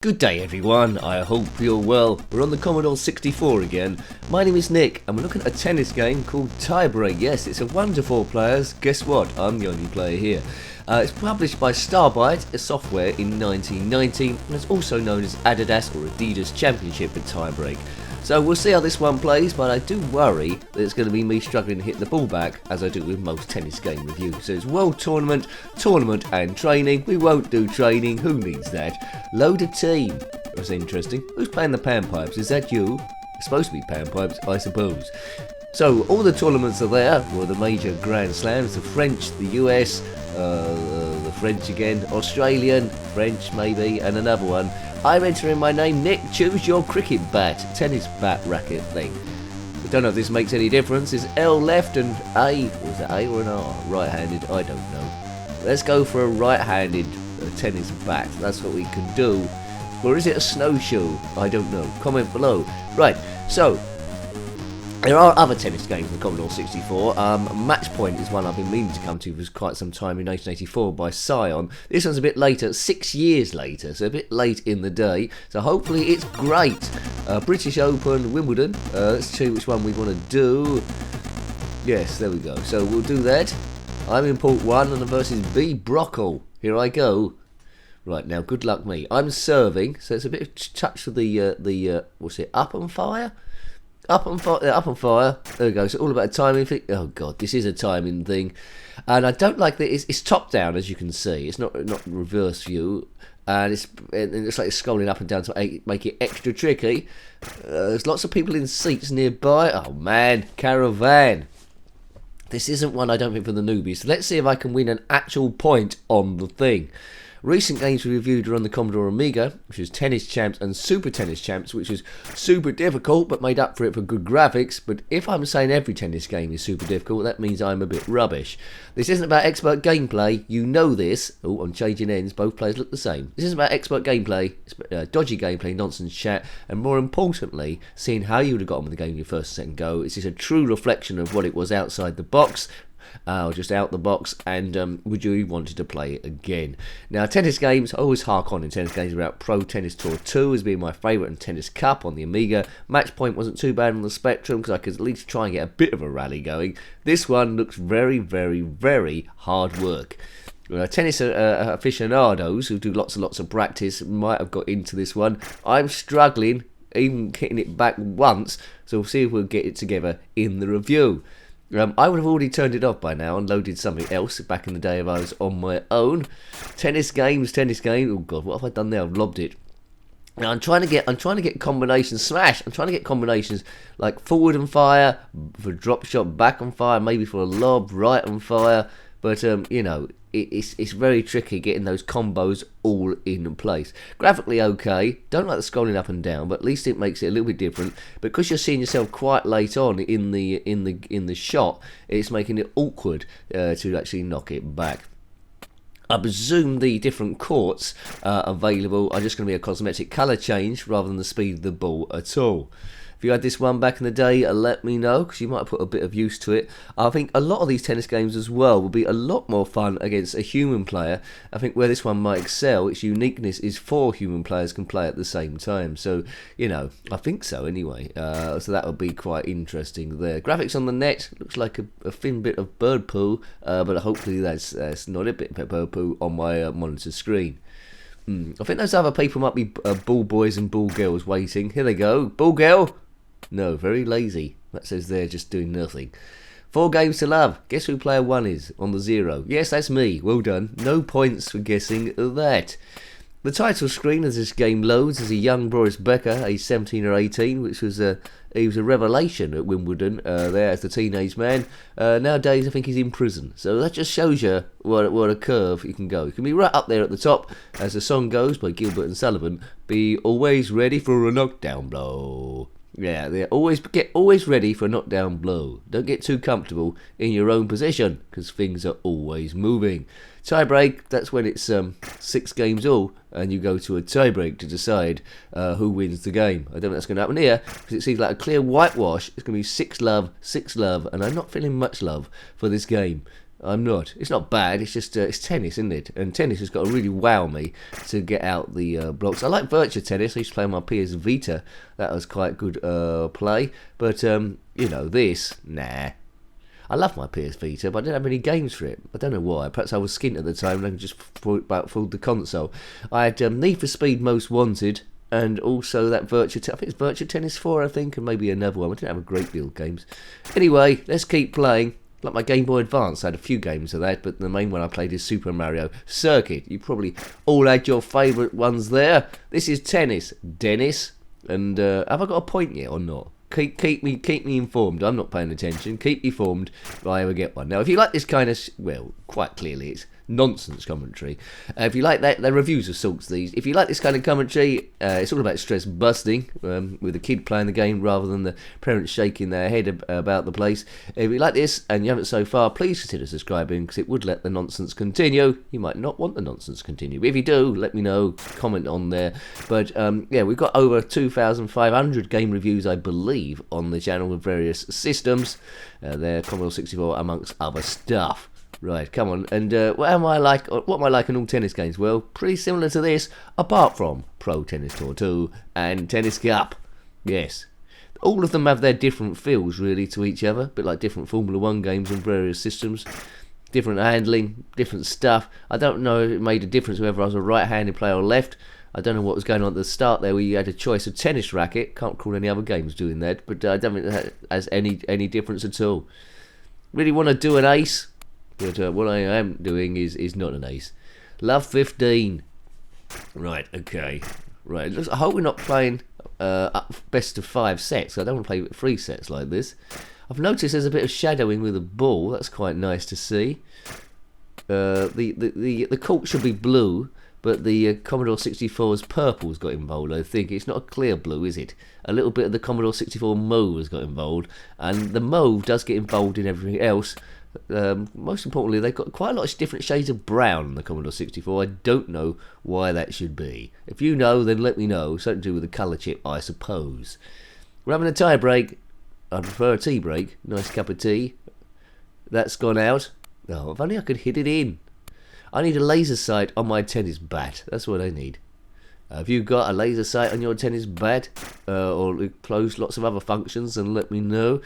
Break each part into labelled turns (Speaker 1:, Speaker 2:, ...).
Speaker 1: Good day everyone, I hope you're well. We're on the Commodore 64 again. My name is Nick and we're looking at a tennis game called Tiebreak. Yes, it's a 1 to 4 players. Guess what? I'm the only player here. It's published by Star Byte Software in 1990 and it's also known as Adidas or Adidas Championship at Tiebreak. So we'll see how this one plays, but I do worry that it's going to be me struggling to hit the ball back, as I do with most tennis game reviews. So it's World Tournament, and training. We won't do training, who needs that? Load a team. That's interesting. Who's playing the panpipes? Is that you? It's supposed to be panpipes, I suppose. So all the tournaments are there, well, the major Grand Slams, the French, the US, the French again, Australian, French maybe, and another one. I'm entering my name, Nick. Choose your cricket bat, tennis bat racket thing. I don't know if this makes any difference. Is L left and A, was it A or an R? Right-handed, I don't know. Let's go for a right-handed tennis bat. That's what we can do. Or is it a snowshoe? I don't know. Comment below. Right, so there are other tennis games in the Commodore 64. Match Point is one I've been meaning to come to for quite some time in 1984 by Scion. This one's a bit later, 6 years later, so a bit late in the day. So hopefully it's great. British Open, Wimbledon. Let's see which one we want to do. Yes, there we go. So we'll do that. I'm in port 1 and the versus B Brockle. Here I go. Right, now good luck me. I'm serving, so it's a bit of touch with the what's it, up and fire? Up and fire. There we go. It's all about a timing thing. Oh god, this is a timing thing, and I don't like that. It's top down, as you can see. It's not reverse view, and it's like it's scrolling up and down to make it extra tricky. There's lots of people in seats nearby. Oh man, caravan. This isn't one I don't think for the newbies. So let's see if I can win an actual point on the thing. Recent games we reviewed are on the Commodore Amiga, which is Tennis Champs and Super Tennis Champs, which is super difficult but made up for it for good graphics. But if I'm saying every tennis game is super difficult, that means I'm a bit rubbish. This isn't about expert gameplay, you know this. Oh, I'm changing ends, both players look the same. This isn't about expert gameplay, it's dodgy gameplay, nonsense chat, and more importantly, seeing how you would have got on with the game your first and second go. It's just a true reflection of what it was outside the box. Or just out the box, and would you wanted to play it again? Now, tennis games, I always hark on in tennis games about Pro Tennis Tour 2 as being my favourite, and Tennis Cup on the Amiga. Match Point wasn't too bad on the Spectrum because I could at least try and get a bit of a rally going. This one looks very, very, very hard work. Tennis aficionados who do lots and lots of practice might have got into this one. I'm struggling, even hitting it back once, so we'll see if we'll get it together in the review. I would have already turned it off by now and loaded something else back in the day if I was on my own. Tennis games. Oh god, what have I done there? I've lobbed it. Now I'm trying to get combinations. Smash! I'm trying to get combinations like forward and fire, for drop shot, back and fire, maybe for a lob, right and fire. But you know, it's very tricky getting those combos all in place. Graphically okay, don't like the scrolling up and down, but at least it makes it a little bit different. Because you're seeing yourself quite late on in the shot, it's making it awkward to actually knock it back. I presume the different courts available are just going to be a cosmetic colour change rather than the speed of the ball at all. If you had this one back in the day, let me know, because you might have put a bit of use to it. I think a lot of these tennis games as well will be a lot more fun against a human player. I think where this one might excel, its uniqueness is 4 human players can play at the same time. So, you know, I think so anyway. So that would be quite interesting there. Graphics on the net, looks like a thin bit of bird poo, but hopefully that's not a bit of bird poo on my monitor screen. I think those other people might be ball boys and ball girls waiting. Here they go. Ball girl. No, very lazy. That says they're just doing nothing. 4 games to love. Guess who player 1 is on the 0? Yes, that's me. Well done. No points for guessing that. The title screen as this game loads is a young Boris Becker, age 17 or 18, which was he was a revelation at Wimbledon there as the teenage man. Nowadays, I think he's in prison. So that just shows you what a curve you can go. You can be right up there at the top, as the song goes by Gilbert and Sullivan. Be always ready for a knockdown blow. Yeah, they get always ready for a knockdown blow. Don't get too comfortable in your own position, because things are always moving. Tiebreak, that's when it's 6 games all, and you go to a tiebreak to decide who wins the game. I don't think that's going to happen here, because it seems like a clear whitewash. It's going to be 6 love, and I'm not feeling much love for this game. I'm not. It's not bad. It's just it's tennis, isn't it? And tennis has got to really wow me to get out the blocks. I like Virtua Tennis. I used to play on my PS Vita. That was quite good play. But you know, this, nah. I love my PS Vita, but I didn't have any games for it. I don't know why. Perhaps I was skint at the time and I just fooled the console. I had Need for Speed Most Wanted, and also that I think it's Virtua Tennis 4, I think, and maybe another one. I didn't have a great deal of games. Anyway, let's keep playing. Like my Game Boy Advance, I had a few games of that, but the main one I played is Super Mario Circuit. You probably all had your favourite ones there. This is tennis, Dennis. And have I got a point yet or not? Keep me informed. I'm not paying attention. Keep me informed if I ever get one. Now, if you like this kind of, well, quite clearly it's nonsense commentary. If you like that, the reviews of sorts these. If you like this kind of commentary, it's all about stress busting with the kid playing the game rather than the parents shaking their head about the place. If you like this and you haven't so far, please consider subscribing because it would let the nonsense continue. You might not want the nonsense to continue, but if you do, let me know. Comment on there. But yeah, we've got over 2,500 game reviews, I believe, on the channel with various systems. They're Commodore 64 amongst other stuff. Right, come on, and what am I like in all tennis games? Well, pretty similar to this, apart from Pro Tennis Tour 2 and Tennis Cup. Yes, all of them have their different feels, really, to each other, a bit like different Formula 1 games on various systems. Different handling, different stuff. I don't know if it made a difference whether I was a right-handed player or left. I don't know what was going on at the start there where you had a choice of tennis racket. Can't recall any other games doing that, but I don't think that has any difference at all. Really want to do an ace? But what I am doing is not an ace. Love 15. Right, okay. Right, I hope we're not playing best of 5 sets. I don't want to play 3 sets like this. I've noticed there's a bit of shadowing with the ball. That's quite nice to see. The court should be blue, but the Commodore 64's purple's got involved, I think. It's not a clear blue, is it? A little bit of the Commodore 64 mauve has got involved, and the mauve does get involved in everything else. Most importantly, they've got quite a lot of different shades of brown on the Commodore 64. I don't know why that should be. If you know, then let me know. Something to do with the colour chip, I suppose. We're having a tie break. I prefer a tea break. Nice cup of tea. That's gone out. Oh, if only I could hit it in. I need a laser sight on my tennis bat. That's what I need. Have you got a laser sight on your tennis bat? Or close lots of other functions, and let me know.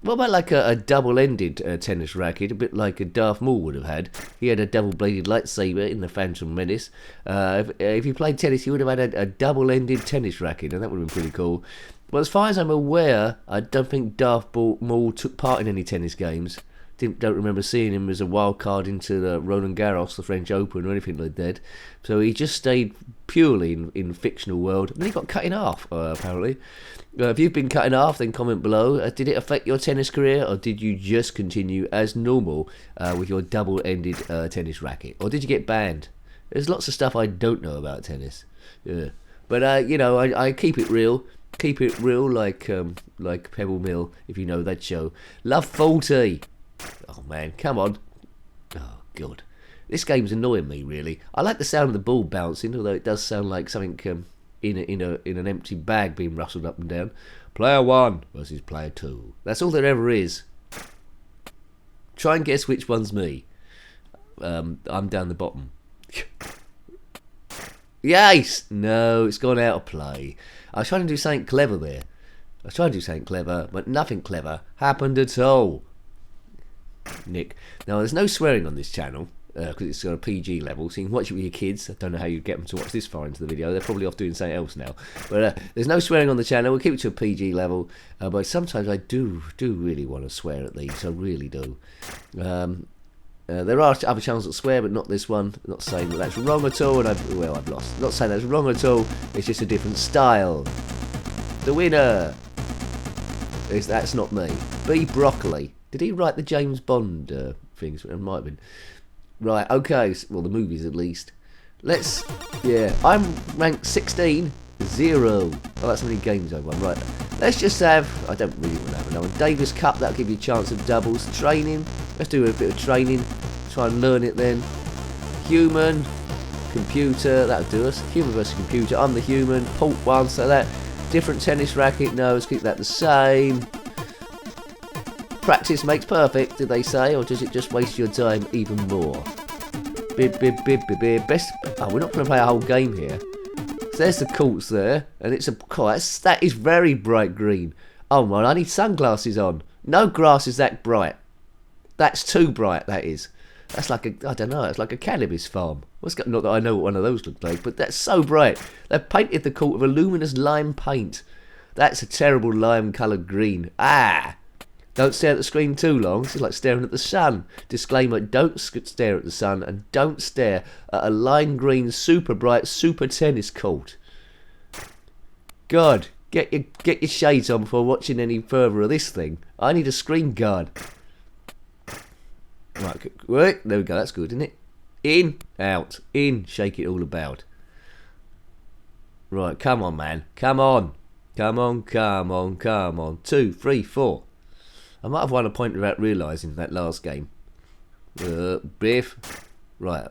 Speaker 1: What about like a double-ended tennis racket, a bit like a Darth Maul would have had? He had a double-bladed lightsaber in the Phantom Menace. If you played tennis, you would have had a double-ended tennis racket, and that would have been pretty cool. Well, as far as I'm aware, I don't think Darth Maul took part in any tennis games. Don't remember seeing him as a wild card into the Roland Garros, the French Open, or anything like that. So he just stayed purely in fictional world. And then he got cut in half, apparently. If you've been cut in half, then comment below. Did it affect your tennis career, or did you just continue as normal with your double-ended tennis racket? Or did you get banned? There's lots of stuff I don't know about tennis. Yeah. But, you know, I keep it real. Keep it real like Pebble Mill, if you know that show. Love 40. Oh man, come on. Oh god, this game's annoying me really. I like the sound of the ball bouncing, although it does sound like something in an empty bag being rustled up and down. Player 1 versus player 2. That's all there ever is. Try and guess which one's me. I'm down the bottom. Yes! No, it's gone out of play. I was trying to do something clever there. But nothing clever happened at all. Nick. Now, there's no swearing on this channel because it's got a PG level, so you can watch it with your kids. I don't know how you get them to watch this far into the video. They're probably off doing something else now. But there's no swearing on the channel. We'll keep it to a PG level. But sometimes I do really want to swear at these. I really do. There are other channels that swear, but not this one. I'm not saying that that's wrong at all. And I've lost. Not saying that's wrong at all. It's just a different style. The winner is that's not me. B. Broccoli. Did he write the James Bond things? It might have been. Right, okay. Well, the movies at least. I'm ranked 16. 0. Oh, that's how many games I've won. Right. Let's just have, I don't really want to have another one. Davis Cup, that'll give you a chance of doubles. Training. Let's do a bit of training. Try and learn it then. Human. Computer. That'll do us. Human versus computer. I'm the human. Port 1. So that. Different tennis racket. No, let's keep that the same. Practice makes perfect, did they say, or does it just waste your time even more? Best. Oh, we're not going to play a whole game here. So there's the courts there, and it's that is very bright green. Oh man, I need sunglasses on. No grass is that bright. That's too bright. That is. That's like a, I don't know. It's like a cannabis farm. Not that I know what one of those look like, but that's so bright. They've painted the court with a luminous lime paint. That's a terrible lime-coloured green. Ah! Don't stare at the screen too long. It's like staring at the sun. Disclaimer: don't stare at the sun, and don't stare at a lime green, super bright, super tennis court. God, get your shades on before watching any further of this thing. I need a screen guard. Right, there we go. That's good, isn't it? In, out, in. Shake it all about. Right, come on, man. Come on. Come on, come on, come on. 2, 3, 4. I might have won a point without realising that last game. Biff. Right.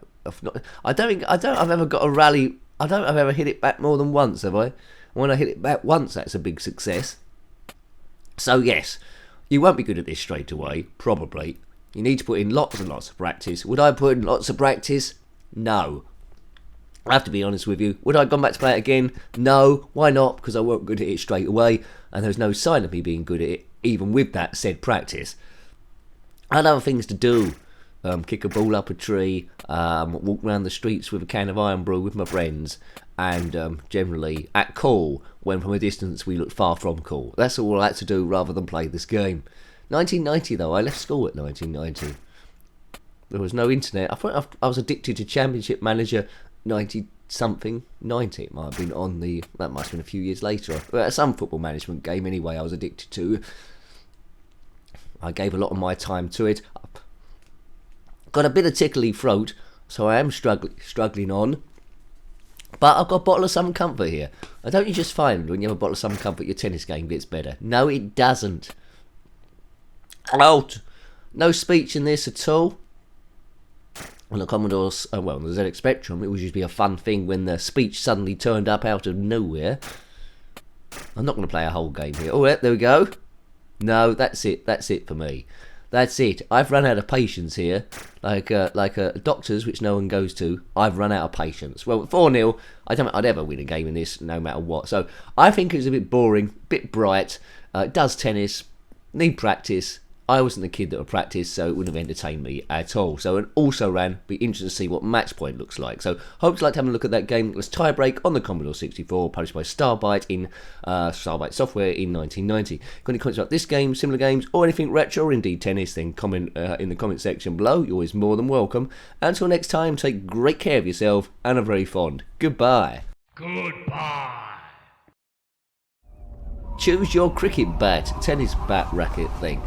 Speaker 1: I don't think I've ever got a rally. I don't think I've ever hit it back more than once, have I? When I hit it back once, that's a big success. So yes, you won't be good at this straight away, probably. You need to put in lots and lots of practice. Would I put in lots of practice? No. I have to be honest with you. Would I have gone back to play it again? No. Why not? Because I weren't good at it straight away, and there's no sign of me being good at it, even with that said practice. I had other things to do. Kick a ball up a tree, walk around the streets with a can of iron brew with my friends, and generally act cool when from a distance we looked far from cool. That's all I had to do rather than play this game. 1990 though, I left school at 1990. There was no internet. I thought I was addicted to Championship Manager 90-something. 90 it might have been on the... That must have been a few years later. Some football management game anyway I was addicted to. I gave a lot of my time to it. Got a bit of tickly throat, so I am struggling on. But I've got a bottle of Some Comfort here. And don't you just find when you have a bottle of Some Comfort your tennis game gets better? No, it doesn't. Out. No speech in this at all. On the Commodore's, well, on the ZX Spectrum, it would just be a fun thing when the speech suddenly turned up out of nowhere. I'm not going to play a whole game here. Oh, yeah, there we go. No, that's it. That's it for me. That's it. I've run out of patience here. Like doctors, which no one goes to, I've run out of patience. Well, 4-0, I don't think I'd ever win a game in this, no matter what. So, I think it was a bit boring, a bit bright. It does tennis, need practice. I wasn't the kid that would practice, so it wouldn't have entertained me at all. So, and also ran, be interested to see what match point looks like. So, hope you liked having a look at that game. It was Tiebreak on the Commodore 64, published by Star Byte Software in 1990. Got any comments about this game, similar games, or anything retro, or indeed tennis, then comment in the comment section below. You're always more than welcome. Until next time, take great care of yourself, and are very fond. Goodbye.
Speaker 2: Goodbye.
Speaker 1: Choose your cricket bat, tennis bat racket thing.